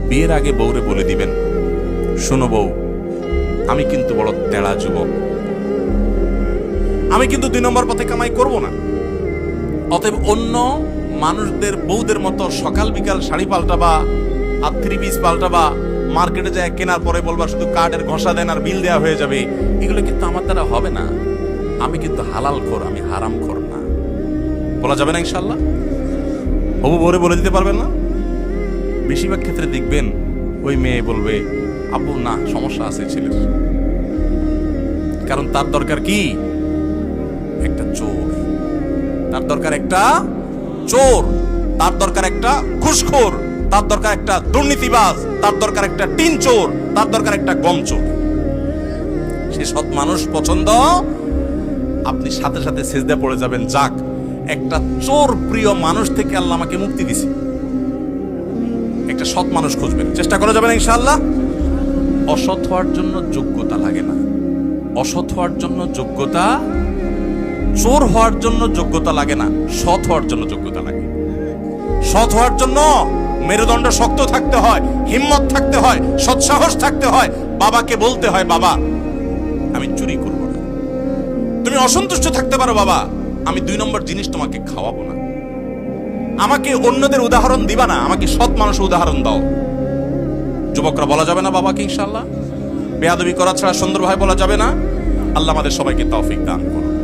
বিয়ের আগে বউরে বলে দিবেন, শোনো বউ, আমি কিন্তু বড় তেড়া যুবক, আমি কিন্তু 2 নম্বর পথে কামাই করব না। অতএব অন্য মানুষদের বউদের মতো সকাল বিকাল শাড়ি পাল্টাবা আর 3 পিস পাল্টাবা, মার্কেটে যায় কেনার পরে বলবা শুধু কার্ডের ঘষা দেন আর বিল দেওয়া হয়ে যাবে, এগুলো কিন্তু আমার দ্বারা হবে না। আমি কিন্তু হালাল খোর, আমি হারাম খোর না। বলা যাবে না ইনশাল্লাহ? হবু বউরে বলে দিতে পারবেন না? বেশিরভাগ ক্ষেত্রে দেখবেন ওই মেয়ে বলবে, আব্বু না, সমস্যা আছে ছেলের, কারণ তার দরকার কি? একটা চোর। তার দরকার একটা চোর, তার দরকার একটা ঘুষখোর, তার দরকার একটা দুর্নীতিবাজ, তার দরকার একটা টিন চোর, তার দরকার একটা গম চোর। সে সৎ মানুষ পছন্দ, আপনি সাথে সাথে সিজদা পড়ে যাবেন, যাক একটা চোর প্রিয় মানুষ থেকে আল্লাহ আমাকে মুক্তি দিছে। একটা সৎ মানুষ খুঁজবেন, চেষ্টা করা যাবে না ইনশাআল্লাহ। অসৎ হওয়ার জন্য যোগ্যতা লাগে না, অসৎ হওয়ার জন্য যোগ্যতা, চোর হওয়ার জন্য যোগ্যতা লাগে না, সৎ হওয়ার জন্য যোগ্যতা লাগে। সৎ হওয়ার জন্য মেরুদণ্ড শক্ত থাকতে হয়, হিম্মত থাকতে হয়, সৎসাহস থাকতে হয়। বাবাকে বলতে হয়, বাবা আমি চুরি করব না। তুমি অসন্তুষ্ট থাকতে পারো, বাবা আমি 2 নম্বর জিনিস তোমাকে খাওয়াবো না। আমাকে অন্যদের উদাহরণ দিবা না, আমাকে সৎ মানুষের উদাহরণ দাও। যুবকরা বলা যাবে না বাবাকে ইনশাআল্লাহ? বেয়াদবি করা ছাড়া সুন্দরভাবে বলা যাবে না। আল্লাহ আমাদের সবাইকে তৌফিক দান করুন।